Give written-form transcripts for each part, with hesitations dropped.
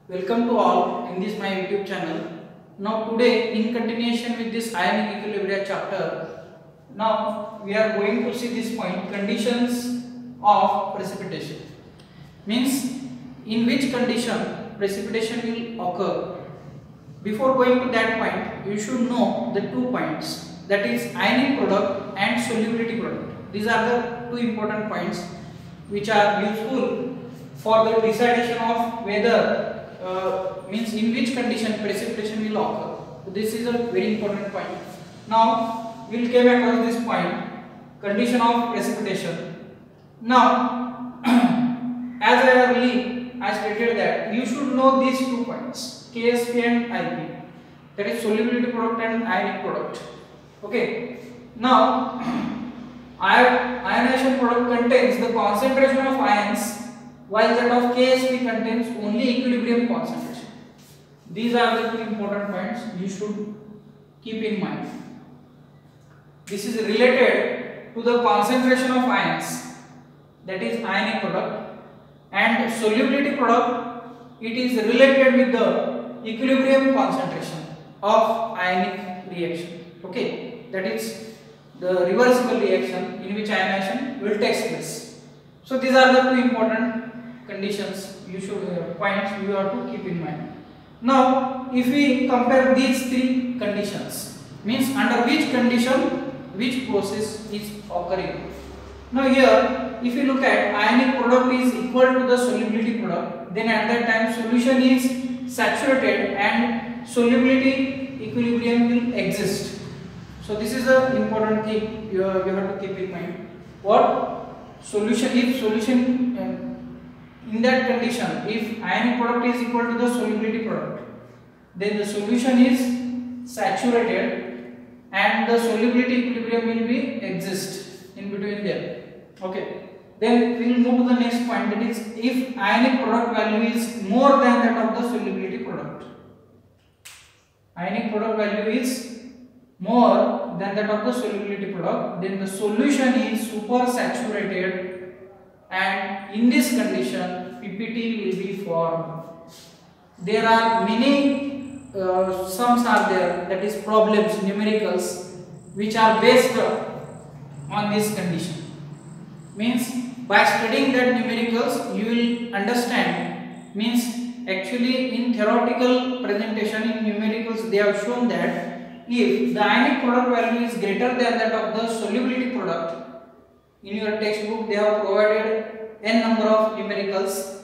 Welcome to all in this my YouTube channel. Now today in continuation with this ionic equilibria chapter, now we are going to see this point conditions of precipitation. Means in which condition precipitation will occur. Before going to that point, you should know the 2 points, that is ionic product and solubility product. These are the 2 important points which are useful for the decidation of whether means in which condition precipitation will occur. So this is a very important point. Now we will come across this point, condition of precipitation. Now as I stated that you should know these 2 points, KSP and IP, that is solubility product and ionic product. Okay. Now ionization product contains the concentration of ions, while that of KSP contains only equilibrium concentration. These are the 2 important points you should keep in mind. This is related to the concentration of ions, that is ionic product, and solubility product, it is related with the equilibrium concentration of ionic reaction. Okay, that is the reversible reaction in which ionization will take place. So these are the 2 important conditions you should points you have to keep in mind. Now if we compare these 3 conditions, means under which condition which process is occurring. Now here if you look at ionic product is equal to the solubility product, then at that time solution is saturated and solubility equilibrium will exist. So this is the important thing you have to keep in mind. What solution, if solution in that condition, if ionic product is equal to the solubility product, then the solution is saturated and the solubility equilibrium will be exist in between them. Okay. Then we will move to the next point, that is if ionic product value is more than that of the solubility product. Ionic product value is more than that of the solubility product, then the solution is super saturated, and in this condition PPT will be formed. There are many sums are there, that is problems, numericals, which are based on this condition. Means by studying that numericals you will understand. Means actually in theoretical presentation in numericals they have shown that if the ionic product value is greater than that of the solubility product, in your textbook they have provided n number of numericals.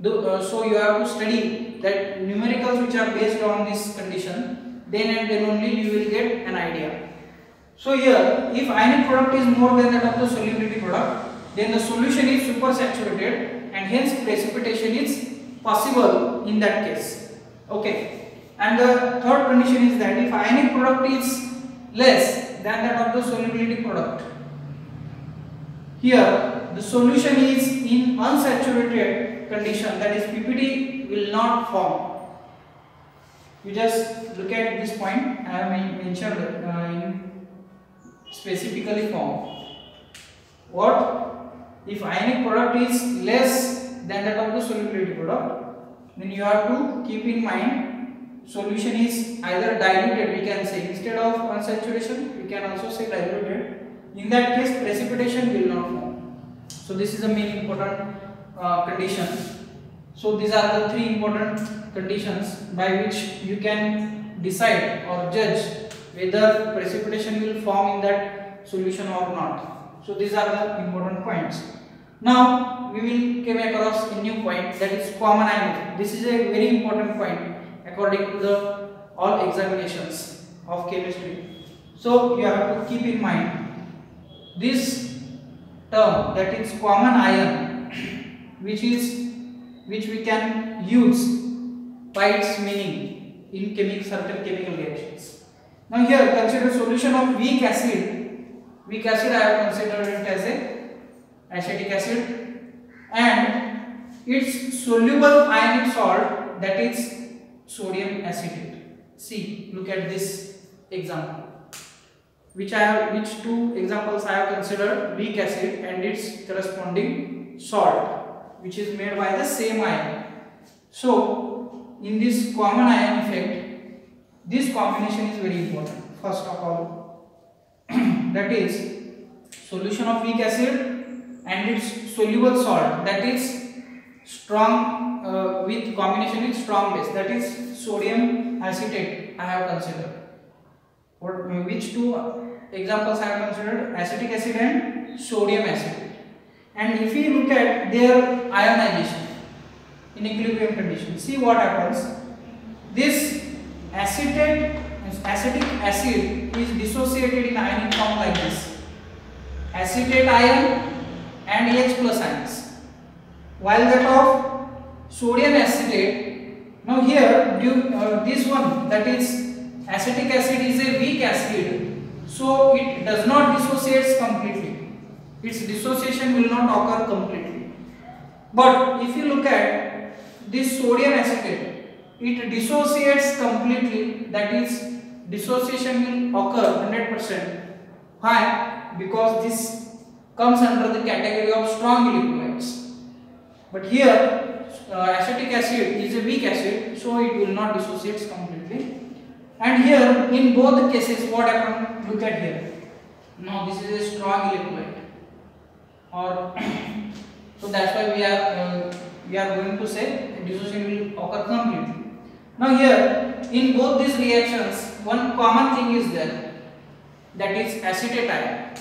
So you have to study that numericals which are based on this condition, then and then only you will get an idea. So here if ionic product is more than that of the solubility product, then the solution is super saturated and hence precipitation is possible in that case. Okay. And the third condition is that if ionic product is less than that of the solubility product, here the solution is in unsaturated condition, that is PPT will not form. You just look at this point I have mentioned in specifically form. What if ionic product is less than that of the solubility product, then you have to keep in mind solution is either diluted, we can say, instead of unsaturation we can also say diluted. In that case precipitation will not form. So this is the main important condition. So these are the 3 important conditions by which you can decide or judge whether precipitation will form in that solution or not. So these are the important points. Now we will come across a new point, that is common ionization. This is a very important point according to the all examinations of chemistry. So you have to keep in mind this term, that is common ion, which we can use by its meaning in certain chemical reactions. Now here consider solution of weak acid. Weak acid I have considered it as a acetic acid, and its soluble ionic salt, that is sodium acetate. See, look at this example. Which 2 examples I have considered: weak acid and its corresponding salt, which is made by the same ion. So in this common ion effect, this combination is very important. First of all, that is solution of weak acid and its soluble salt, that is strong with combination with strong base, that is sodium acetate I have considered. Which two examples I have considered? Acetic acid and sodium acetate. And if we look at their ionization in equilibrium condition, see what happens. This acetic acid is dissociated in ionic form like this: acetate ion and H plus ions, while that of sodium acetate, now here this one, that is acetic acid, is a weak acid, so it does not dissociate completely. Its dissociation will not occur completely. But if you look at this sodium acetate, it dissociates completely, that is dissociation will occur 100%. Why? Because this comes under the category of strong electrolytes. But here acetic acid is a weak acid, so it will not dissociate completely. And here in both the cases, what happened? Look at here. Now this is a strong electrolyte, or so that's why we are going to say dissociation will occur completely. Now here in both these reactions, one common thing is there, that is acetate ion.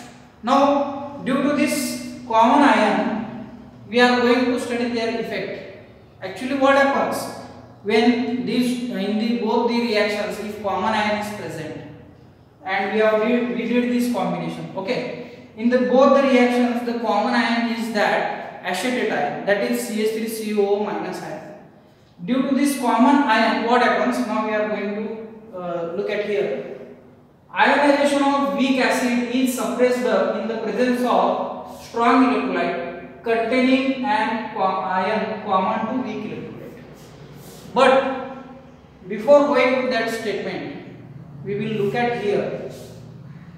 Now due to this common ion, we are going to study their effect. Actually, what happens when these both the reactions, if common ion is present, and we did this combination, okay, in both the reactions the common ion is that acetate ion, that is CH3COO minus ion. Due to this common ion, what happens? Now we are going to look at here. Ionization of weak acid is suppressed in the presence of strong electrolyte containing an ion common to weak electrolyte. But before going to that statement, we will look at here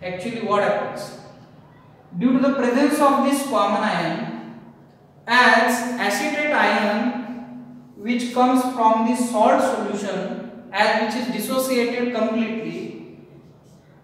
actually what happens. Due to the presence of this common ion, as acetate ion which comes from the salt solution, as which is dissociated completely,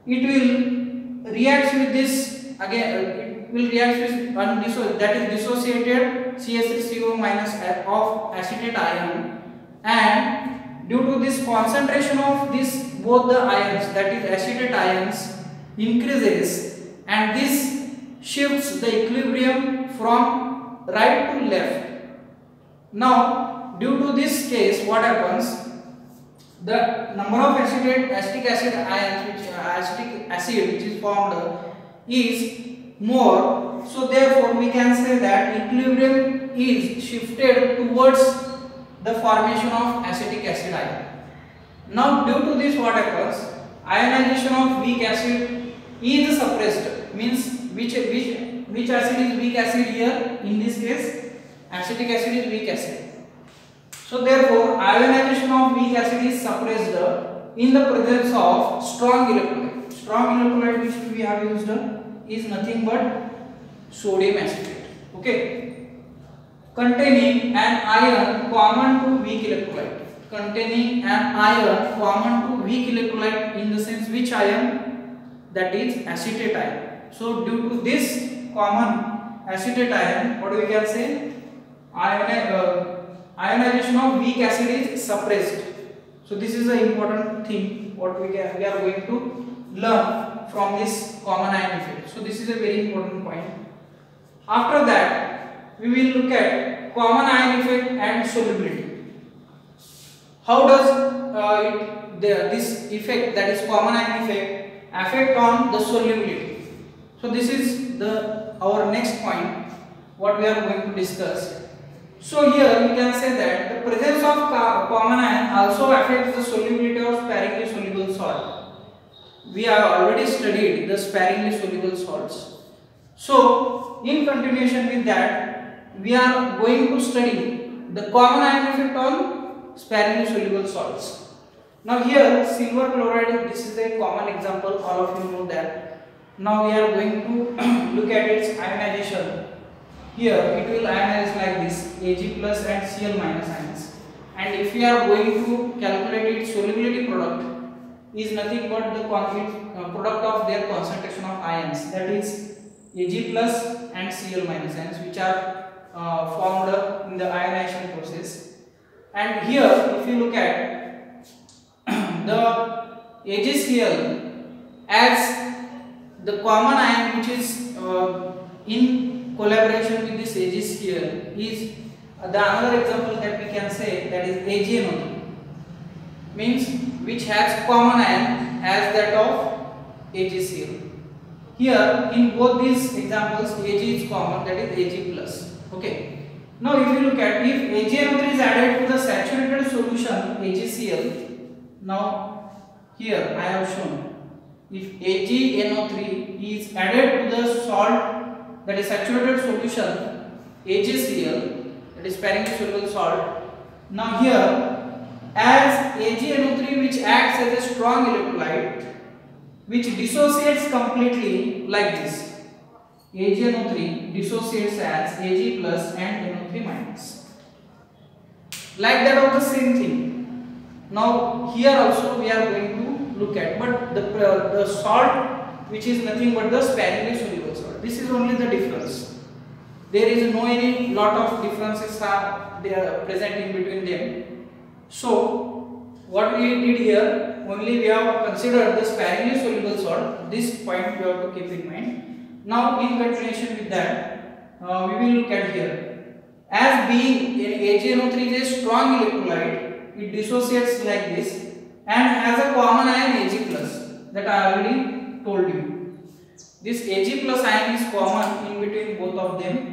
it will react with this again. It will react with that is dissociated CH3COO minus of acetate ion, and due to this concentration of this both the ions, that is acetate ions, increases, and this shifts the equilibrium from right to left. Now due to this case, what happens? The number of acetic acid ions, acetic acid which is formed is more, so therefore we can say that equilibrium is shifted towards the formation of acetic acid ion. Now due to this, what happens? Ionization of weak acid is suppressed, means which acid is weak acid here? In this case, acetic acid is weak acid. So therefore ionization of weak acid is suppressed in the presence of strong electrolyte. Strong electrolyte which we have used is nothing but sodium acetate, okay, containing an ion common to weak electrolyte. Containing an ion common to weak electrolyte, in the sense which ion? That is acetate ion. So due to this common acetate ion, what we can say? Ionization of weak acid is suppressed. So this is an important thing what we are going to learn from this common ion effect. So this is a very important point. After that, we will look at common ion effect and solubility. How does this effect, that is common ion effect, affect on the solubility? So this is our next point what we are going to discuss. So here we can say that the presence of common ion also affects the solubility of sparingly soluble salt. We have already studied the sparingly soluble salts. So in continuation with that, we are going to study the common ion effect on sparingly soluble salts. Now here silver chloride, this is a common example, all of you know that. Now we are going to look at its ionization. Here it will ionize like this, Ag plus and Cl minus ions, and if we are going to calculate its solubility product, is nothing but the product of their concentration of ions, that is Ag plus and Cl minus ions, which are formed in the ionization process. And here if you look at the AgCl as the common ion which is in collaboration with this AgCl is the another example that we can say, that is AgNO3, means which has common ion as that of AgCl. Here in both these examples Ag is common, that is Ag plus. Okay. Now if you look at, if AgNO3 is added to the saturated solution AgCl, now here I have shown, if AgNO3 is added to the salt, that is saturated solution AgCl, that is sparingly soluble salt. Now here, as AgNO3 which acts as a strong electrolyte which dissociates completely like this, AgNO3 dissociates as Ag plus and NO3 minus, like that of the same thing. Now here also we are going to look at, but the salt which is nothing but the sparingly soluble salt, this is only the difference. There is no any lot of differences are there present in between them. So what we did here, only we have considered the sparingly soluble salt. This point you have to keep in mind. Now in continuation with that, we will look at here, as being AgNO3 is a strong electrolyte, it dissociates like this and has a common ion Ag plus, that I already told you. This Ag plus ion is common in between both of them,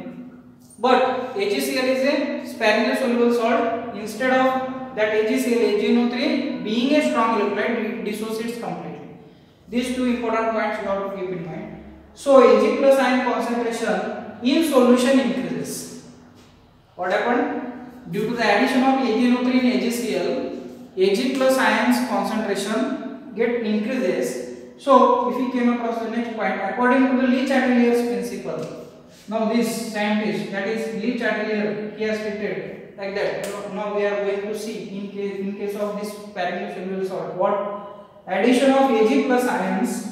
but AgCl is a sparingly soluble salt. Instead of that AgCl, AgNO3 being a strong electrolyte, it dissociates completely. These two important points you have to keep in mind. So Ag plus ion concentration in solution increases. What happened? Due to the addition of AgNO3 in AgCl, Ag plus ions concentration increases. So if we came across the next point, according to the Le Chatelier's principle, now this scientist, that is Le Chatelier, he has stated like that. Now we are going to see in case of this sparingly soluble salt, what addition of Ag plus ions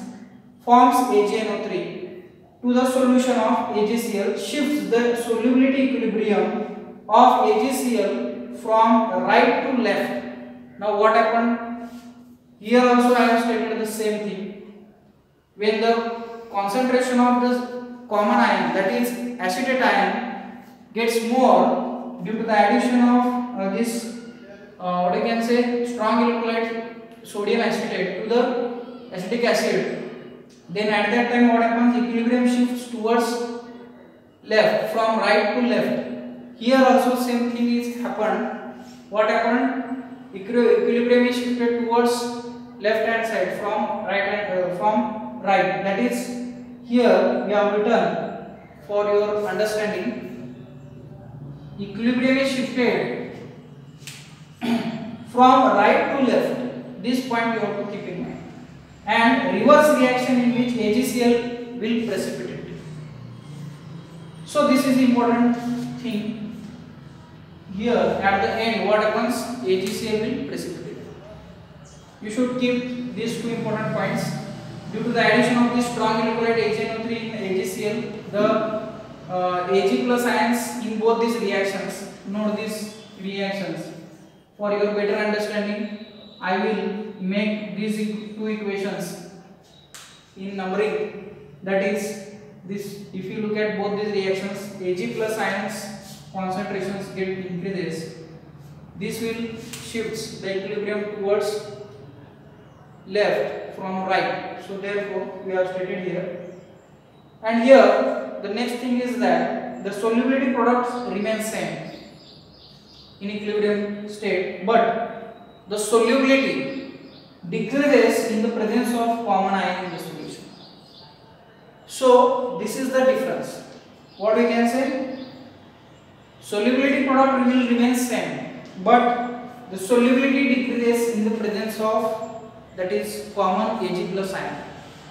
forms AgNO3 to the solution of AgCl shifts the solubility equilibrium of AgCl from right to left. Now what happened? Here also I have stated the same thing. When the concentration of the common ion, that is acetate ion, gets more due to the addition of this what you can say, strong electrolyte sodium acetate to the acetic acid, then at that time what happens? Equilibrium shifts towards left, from right to left. Here also same thing is happened. What happened? Equilibrium is shifted towards left hand side from right. That is, here we have written for your understanding. Equilibrium is shifted from right to left. This point you have to keep in mind. And reverse reaction in which AgCl will precipitate. So this is the important thing. Here at the end what happens? AgCl will precipitate. You should keep these two important points. Due to the addition of this strong electrolyte AgNO3 in AgCl, the Ag plus ions in both these reactions, note these reactions. For your better understanding, I will make these two equations in numbering, that is this. If you look at both these reactions, Ag plus ions concentrations get increases, this will shift the equilibrium towards left from right. So therefore we have stated here. And here the next thing is that the solubility products remain same in equilibrium state, but the solubility decreases in the presence of common ion in the solution. So this is the difference. What we can say? Solubility product will remain same, but the solubility decreases in the presence of, that is, common Ag plus ion.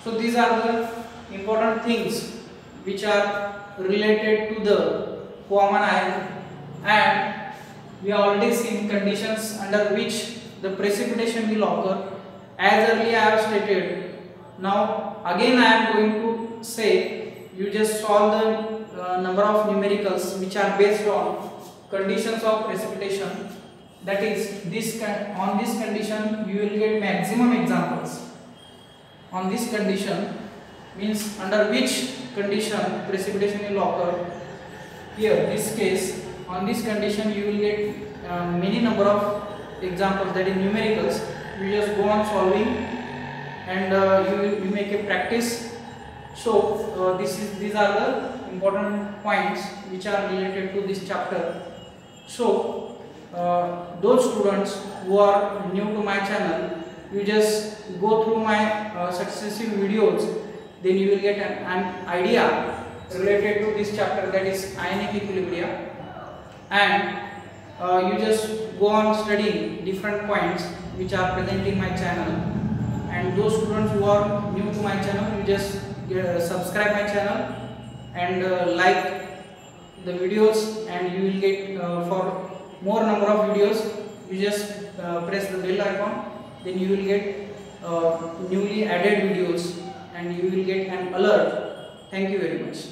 So these are the important things which are related to the common ion, and we have already seen conditions under which the precipitation will occur. As earlier I have stated, now again I am going to say, you just solve the number of numericals which are based on conditions of precipitation. That is, on this condition you will get maximum examples. On this condition means under which condition precipitation will occur. Here this case, on this condition you will get many number of examples, that is numericals. You just go on solving and you make a practice. So these are the important points which are related to this chapter. So those students who are new to my channel, you just go through my successive videos, then you will get an idea related to this chapter, that is ionic equilibria, and you just go on studying different points which are present in my channel. And those students who are new to my channel, you just subscribe my channel and like the videos, and you will get for more number of videos, you just press the bell icon, then you will get newly added videos and you will get an alert. Thank you very much.